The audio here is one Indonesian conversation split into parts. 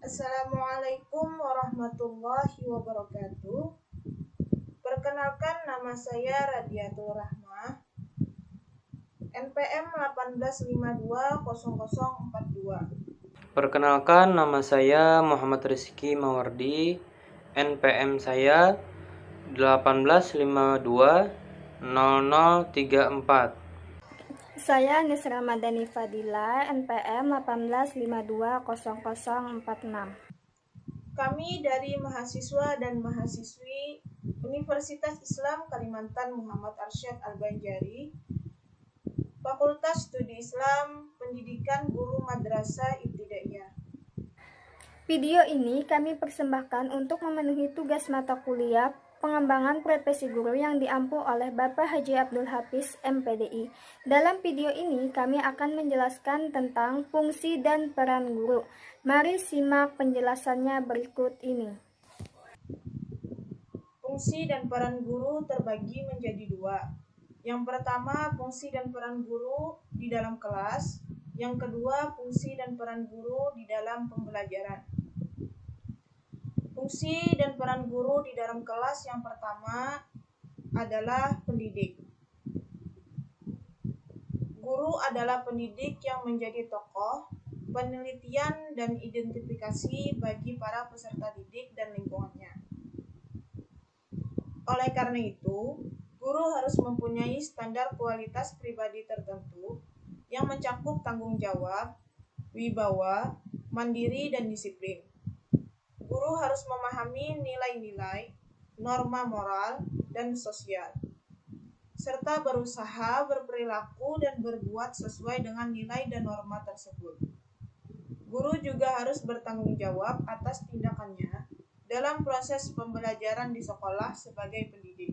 Assalamualaikum warahmatullahi wabarakatuh. Perkenalkan, nama saya Radiatul Rahmah, NPM 18520042. Perkenalkan, nama saya Muhammad Rizky Mawardi. NPM saya 18520034. Saya Nisra Madani Fadila, NPM 18520046. Kami dari mahasiswa dan mahasiswi Universitas Islam Kalimantan Muhammad Arsyad Al-Banjari, Fakultas Studi Islam, Pendidikan Guru Madrasah Ibtidaiyah. Video ini kami persembahkan untuk memenuhi tugas mata kuliah pengembangan profesi guru yang diampu oleh Bapak Haji Abdul Hafiz, MPDI. Dalam video ini kami akan menjelaskan tentang fungsi dan peran guru. Mari simak penjelasannya berikut ini. Fungsi dan peran guru terbagi menjadi dua. Yang pertama, fungsi dan peran guru di dalam kelas. Yang kedua, fungsi dan peran guru di dalam pembelajaran. Fungsi dan peran guru di dalam kelas yang pertama adalah pendidik. Guru adalah pendidik yang menjadi tokoh, penelitian dan identifikasi bagi para peserta didik dan lingkungannya. Oleh karena itu, guru harus mempunyai standar kualitas pribadi tertentu yang mencakup tanggung jawab, wibawa, mandiri, dan disiplin. Guru harus memahami nilai-nilai, norma moral, dan sosial, serta berusaha berperilaku dan berbuat sesuai dengan nilai dan norma tersebut. Guru juga harus bertanggung jawab atas tindakannya dalam proses pembelajaran di sekolah sebagai pendidik.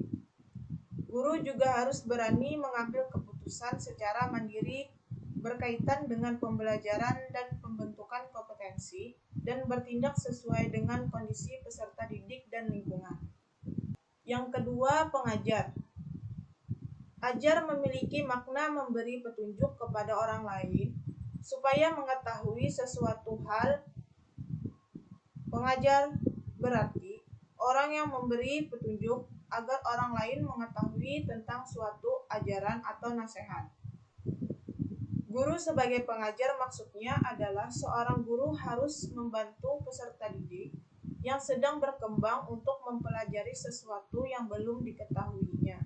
Guru juga harus berani mengambil keputusan secara mandiri berkaitan dengan pembelajaran dan pembentukan kompetensi dan bertindak sesuai dengan kondisi peserta didik dan lingkungan. Yang kedua, pengajar. Ajar memiliki makna memberi petunjuk kepada orang lain supaya mengetahui sesuatu hal. Pengajar berarti orang yang memberi petunjuk agar orang lain mengetahui tentang suatu ajaran atau nasihat. Guru sebagai pengajar maksudnya adalah seorang guru harus membantu peserta didik yang sedang berkembang untuk mempelajari sesuatu yang belum diketahuinya,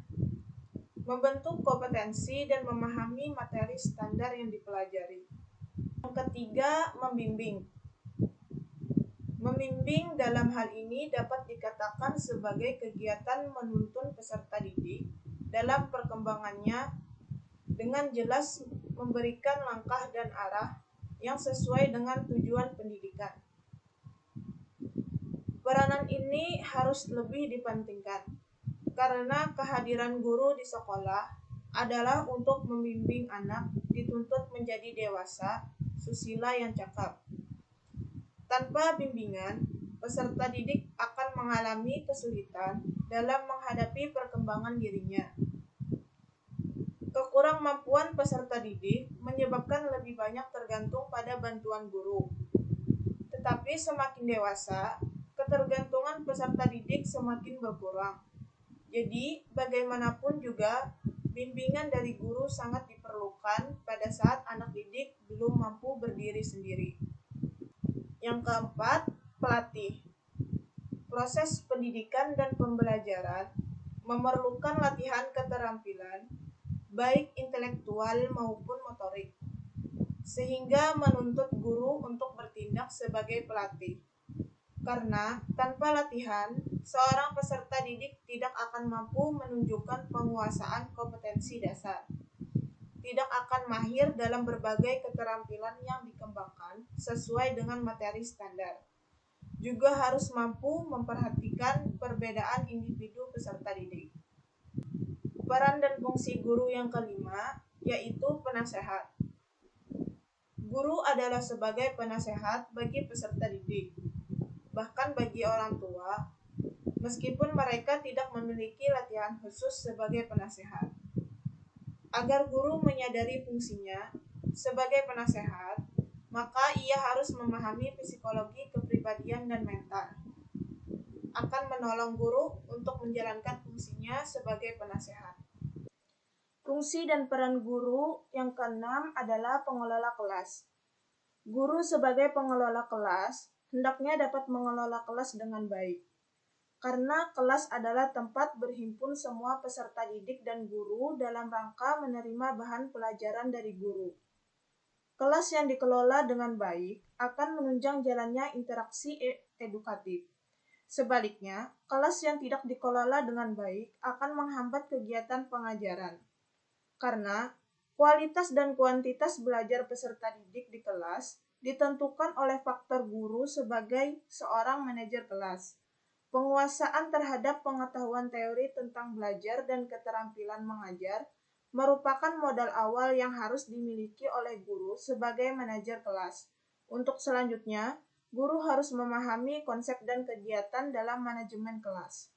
membentuk kompetensi dan memahami materi standar yang dipelajari. Yang ketiga, membimbing. Membimbing dalam hal ini dapat dikatakan sebagai kegiatan menuntun peserta didik dalam perkembangannya dengan jelas memberikan langkah dan arah yang sesuai dengan tujuan pendidikan. Peranan ini harus lebih dipentingkan karena kehadiran guru di sekolah adalah untuk membimbing anak dituntut menjadi dewasa, susila yang cakap. Tanpa bimbingan, peserta didik akan mengalami kesulitan dalam menghadapi perkembangan dirinya. Kekurangmampuan peserta didik menyebabkan lebih banyak tergantung pada bantuan guru. Tetapi semakin dewasa, ketergantungan peserta didik semakin berkurang. Jadi, bagaimanapun juga, bimbingan dari guru sangat diperlukan pada saat anak didik belum mampu berdiri sendiri. Yang keempat, pelatih. Proses pendidikan dan pembelajaran memerlukan latihan keterampilan, baik intelektual maupun motorik, sehingga menuntut guru untuk bertindak sebagai pelatih. Karena tanpa latihan, seorang peserta didik tidak akan mampu menunjukkan penguasaan kompetensi dasar, tidak akan mahir dalam berbagai keterampilan yang dikembangkan sesuai dengan materi standar. Juga harus mampu memperhatikan perbedaan individu peserta didik. Peran dan fungsi guru yang kelima yaitu penasehat. Guru adalah sebagai penasehat bagi peserta didik, bahkan bagi orang tua, meskipun mereka tidak memiliki latihan khusus sebagai penasehat. Agar guru menyadari fungsinya sebagai penasehat, maka ia harus memahami psikologi kepribadian kepribadian dan mental. Akan menolong guru untuk menjalankan fungsinya sebagai penasehat. Fungsi dan peran guru yang keenam adalah pengelola kelas. Guru sebagai pengelola kelas hendaknya dapat mengelola kelas dengan baik. Karena kelas adalah tempat berhimpun semua peserta didik dan guru dalam rangka menerima bahan pelajaran dari guru. Kelas yang dikelola dengan baik akan menunjang jalannya interaksi edukatif. Sebaliknya, kelas yang tidak dikelola dengan baik akan menghambat kegiatan pengajaran. Karena kualitas dan kuantitas belajar peserta didik di kelas ditentukan oleh faktor guru sebagai seorang manajer kelas. Penguasaan terhadap pengetahuan teori tentang belajar dan keterampilan mengajar merupakan modal awal yang harus dimiliki oleh guru sebagai manajer kelas. Untuk selanjutnya, guru harus memahami konsep dan kegiatan dalam manajemen kelas.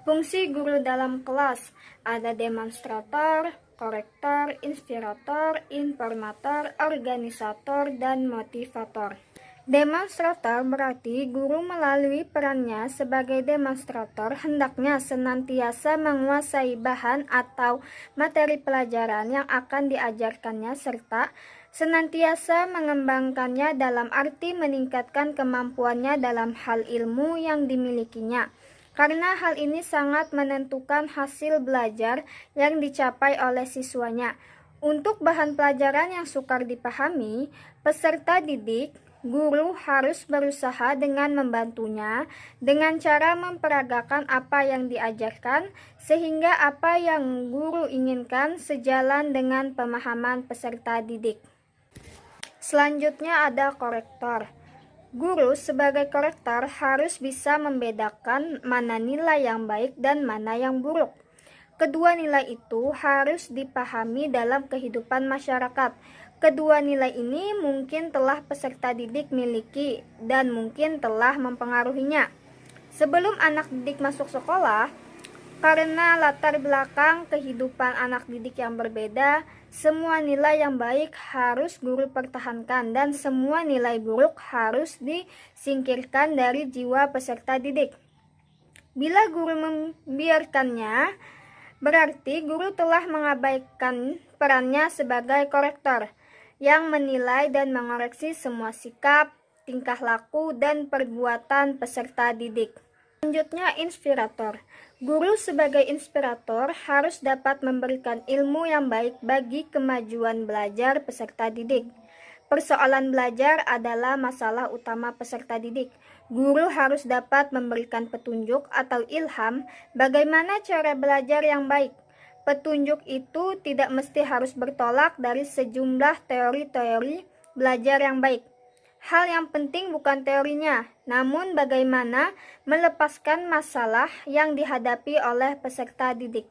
Fungsi guru dalam kelas ada demonstrator, korektor, inspirator, informator, organisator, dan motivator. Demonstrator berarti guru melalui perannya sebagai demonstrator hendaknya senantiasa menguasai bahan atau materi pelajaran yang akan diajarkannya serta senantiasa mengembangkannya dalam arti meningkatkan kemampuannya dalam hal ilmu yang dimilikinya. Karena hal ini sangat menentukan hasil belajar yang dicapai oleh siswanya. Untuk bahan pelajaran yang sukar dipahami, peserta didik, guru harus berusaha dengan membantunya dengan cara memperagakan apa yang diajarkan sehingga apa yang guru inginkan sejalan dengan pemahaman peserta didik. Selanjutnya ada korektor. Guru sebagai korektor harus bisa membedakan mana nilai yang baik dan mana yang buruk. Kedua nilai itu harus dipahami dalam kehidupan masyarakat. Kedua nilai ini mungkin telah peserta didik miliki dan mungkin telah mempengaruhinya. Sebelum anak didik masuk sekolah, karena latar belakang kehidupan anak didik yang berbeda, semua nilai yang baik harus guru pertahankan dan semua nilai buruk harus disingkirkan dari jiwa peserta didik. Bila guru membiarkannya, berarti guru telah mengabaikan perannya sebagai korektor yang menilai dan mengoreksi semua sikap, tingkah laku, dan perbuatan peserta didik. Selanjutnya, inspirator. Guru sebagai inspirator harus dapat memberikan ilmu yang baik bagi kemajuan belajar peserta didik. Persoalan belajar adalah masalah utama peserta didik. Guru harus dapat memberikan petunjuk atau ilham bagaimana cara belajar yang baik. Petunjuk itu tidak mesti harus bertolak dari sejumlah teori-teori belajar yang baik. Hal yang penting bukan teorinya, namun bagaimana melepaskan masalah yang dihadapi oleh peserta didik.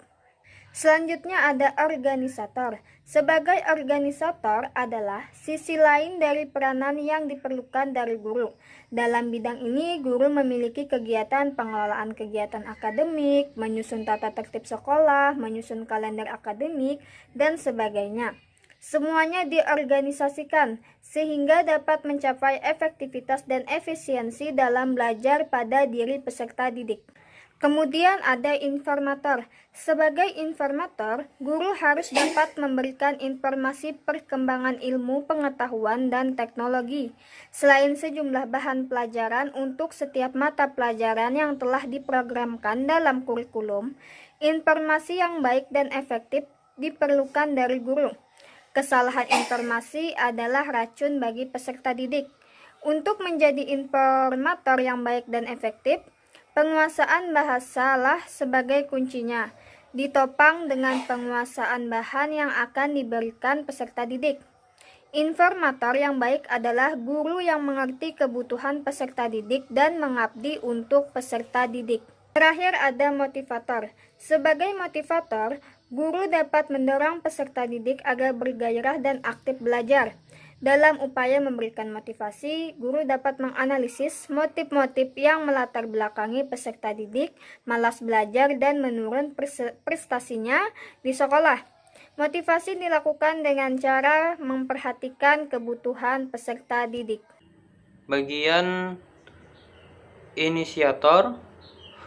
Selanjutnya ada organisator. Sebagai organisator adalah sisi lain dari peranan yang diperlukan dari guru. Dalam bidang ini, guru memiliki kegiatan pengelolaan kegiatan akademik, menyusun tata tertib sekolah, menyusun kalender akademik, dan sebagainya. Semuanya diorganisasikan sehingga dapat mencapai efektivitas dan efisiensi dalam belajar pada diri peserta didik. Kemudian ada informator. Sebagai informator, guru harus dapat memberikan informasi perkembangan ilmu, pengetahuan, dan teknologi. Selain sejumlah bahan pelajaran untuk setiap mata pelajaran yang telah diprogramkan dalam kurikulum, informasi yang baik dan efektif diperlukan dari guru. Kesalahan informasi adalah racun bagi peserta didik. Untuk menjadi informator yang baik dan efektif, penguasaan bahasalah sebagai kuncinya, ditopang dengan penguasaan bahan yang akan diberikan peserta didik. Informator yang baik adalah guru yang mengerti kebutuhan peserta didik dan mengabdi untuk peserta didik. Terakhir ada motivator. Sebagai motivator, guru dapat mendorong peserta didik agar bergairah dan aktif belajar. Dalam upaya memberikan motivasi, guru dapat menganalisis motif-motif yang melatar belakangi peserta didik malas belajar dan menurun prestasinya di sekolah. Motivasi dilakukan dengan cara memperhatikan kebutuhan peserta didik. Bagian inisiator,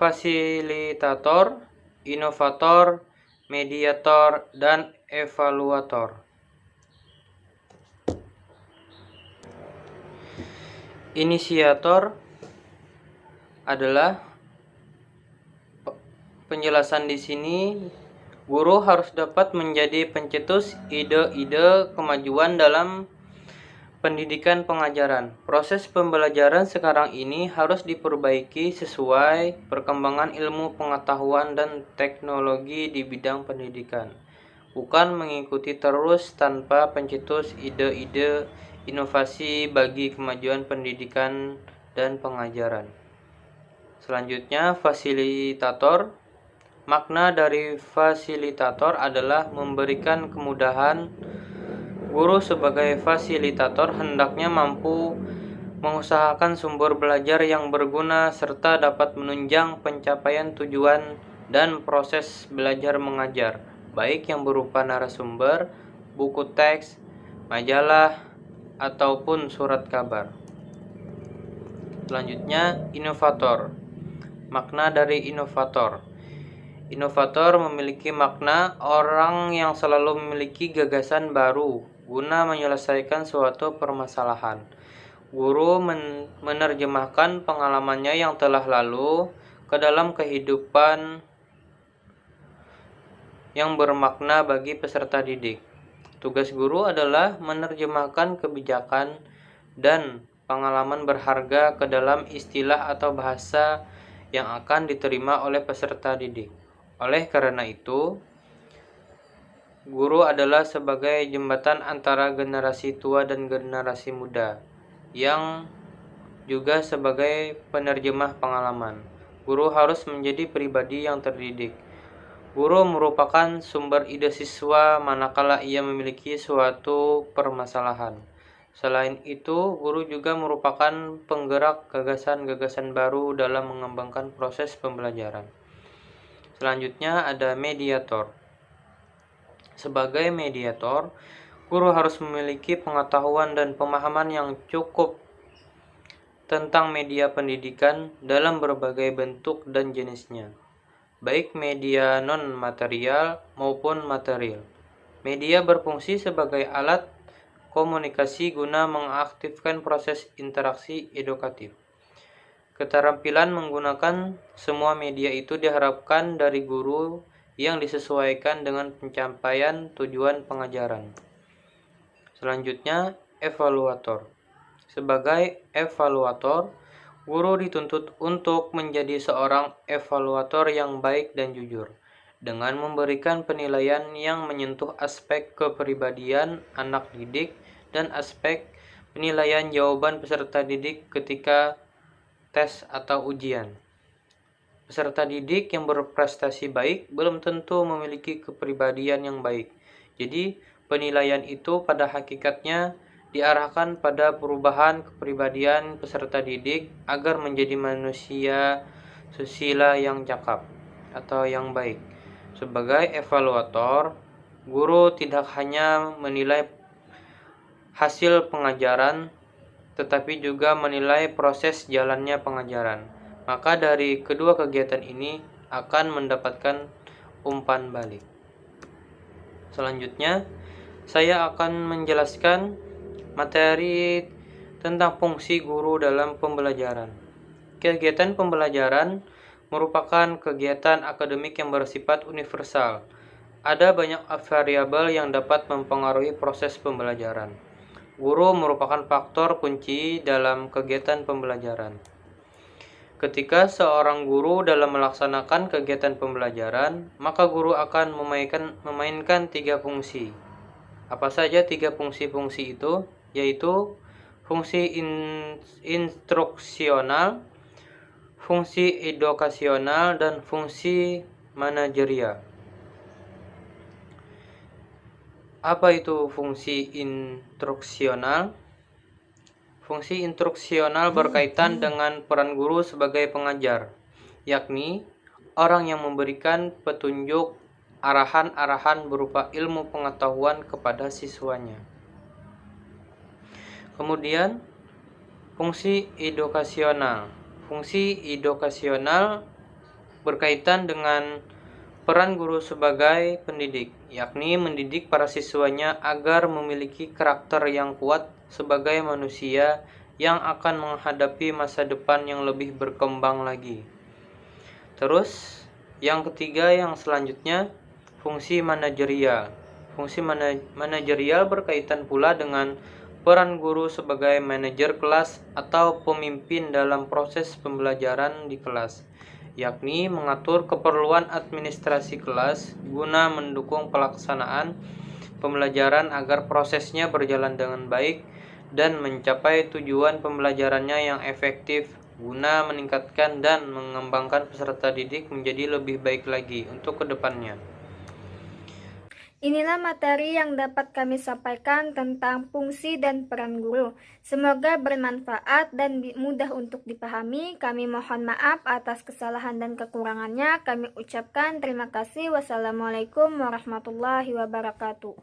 fasilitator, inovator, mediator, dan evaluator. Inisiator adalah penjelasan di sini. Guru harus dapat menjadi pencetus ide-ide kemajuan dalam pendidikan pengajaran. Proses pembelajaran sekarang ini harus diperbaiki sesuai perkembangan ilmu pengetahuan dan teknologi di bidang pendidikan. Bukan mengikuti terus tanpa pencetus ide-ide inovasi bagi kemajuan pendidikan dan pengajaran. Selanjutnya, fasilitator. Makna dari fasilitator adalah memberikan kemudahan. Guru sebagai fasilitator hendaknya mampu mengusahakan sumber belajar yang berguna serta dapat menunjang pencapaian tujuan dan proses belajar mengajar, baik yang berupa narasumber, buku teks, majalah, ataupun surat kabar. Selanjutnya, inovator. Makna dari inovator. Inovator memiliki makna orang yang selalu memiliki gagasan baru guna menyelesaikan suatu permasalahan. Guru menerjemahkan pengalamannya yang telah lalu ke dalam kehidupan yang bermakna bagi peserta didik. Tugas guru adalah menerjemahkan kebijakan dan pengalaman berharga ke dalam istilah atau bahasa yang akan diterima oleh peserta didik. Oleh karena itu, guru adalah sebagai jembatan antara generasi tua dan generasi muda, yang juga sebagai penerjemah pengalaman. Guru harus menjadi pribadi yang terdidik. Guru merupakan sumber ide siswa manakala ia memiliki suatu permasalahan. Selain itu, guru juga merupakan penggerak gagasan-gagasan baru dalam mengembangkan proses pembelajaran. Selanjutnya ada mediator. Sebagai mediator, guru harus memiliki pengetahuan dan pemahaman yang cukup tentang media pendidikan dalam berbagai bentuk dan jenisnya, baik media non-material maupun material. Media berfungsi sebagai alat komunikasi guna mengaktifkan proses interaksi edukatif. Keterampilan menggunakan semua media itu diharapkan dari guru yang disesuaikan dengan pencapaian tujuan pengajaran. Selanjutnya, evaluator. Sebagai evaluator, guru dituntut untuk menjadi seorang evaluator yang baik dan jujur, dengan memberikan penilaian yang menyentuh aspek kepribadian anak didik dan aspek penilaian jawaban peserta didik ketika tes atau ujian. Peserta didik yang berprestasi baik belum tentu memiliki kepribadian yang baik. Jadi, penilaian itu pada hakikatnya diarahkan pada perubahan kepribadian peserta didik agar menjadi manusia susila yang cakap atau yang baik. Sebagai evaluator, guru tidak hanya menilai hasil pengajaran, tetapi juga menilai proses jalannya pengajaran. Maka dari kedua kegiatan ini akan mendapatkan umpan balik. Selanjutnya, saya akan menjelaskan materi tentang fungsi guru dalam pembelajaran. Kegiatan pembelajaran merupakan kegiatan akademik yang bersifat universal. Ada banyak variabel yang dapat mempengaruhi proses pembelajaran. Guru merupakan faktor kunci dalam kegiatan pembelajaran. Ketika seorang guru dalam melaksanakan kegiatan pembelajaran, maka guru akan memainkan 3 fungsi. Apa saja 3 fungsi-fungsi itu? Yaitu fungsi instruksional, fungsi edukasional, dan fungsi manajerial. Apa itu fungsi instruksional? Fungsi instruksional berkaitan dengan peran guru sebagai pengajar, yakni orang yang memberikan petunjuk arahan-arahan berupa ilmu pengetahuan kepada siswanya. Kemudian, fungsi edukasional. Fungsi edukasional berkaitan dengan peran guru sebagai pendidik, yakni mendidik para siswanya agar memiliki karakter yang kuat sebagai manusia yang akan menghadapi masa depan yang lebih berkembang lagi. Terus, yang ketiga yang selanjutnya, fungsi manajerial. Fungsi manajerial berkaitan pula dengan peran guru sebagai manajer kelas atau pemimpin dalam proses pembelajaran di kelas, yakni mengatur keperluan administrasi kelas guna mendukung pelaksanaan pembelajaran agar prosesnya berjalan dengan baik dan mencapai tujuan pembelajarannya yang efektif guna meningkatkan dan mengembangkan peserta didik menjadi lebih baik lagi untuk kedepannya. Inilah materi yang dapat kami sampaikan tentang fungsi dan peran guru. Semoga bermanfaat dan mudah untuk dipahami. Kami mohon maaf atas kesalahan dan kekurangannya. Kami ucapkan terima kasih. Wassalamualaikum warahmatullahi wabarakatuh.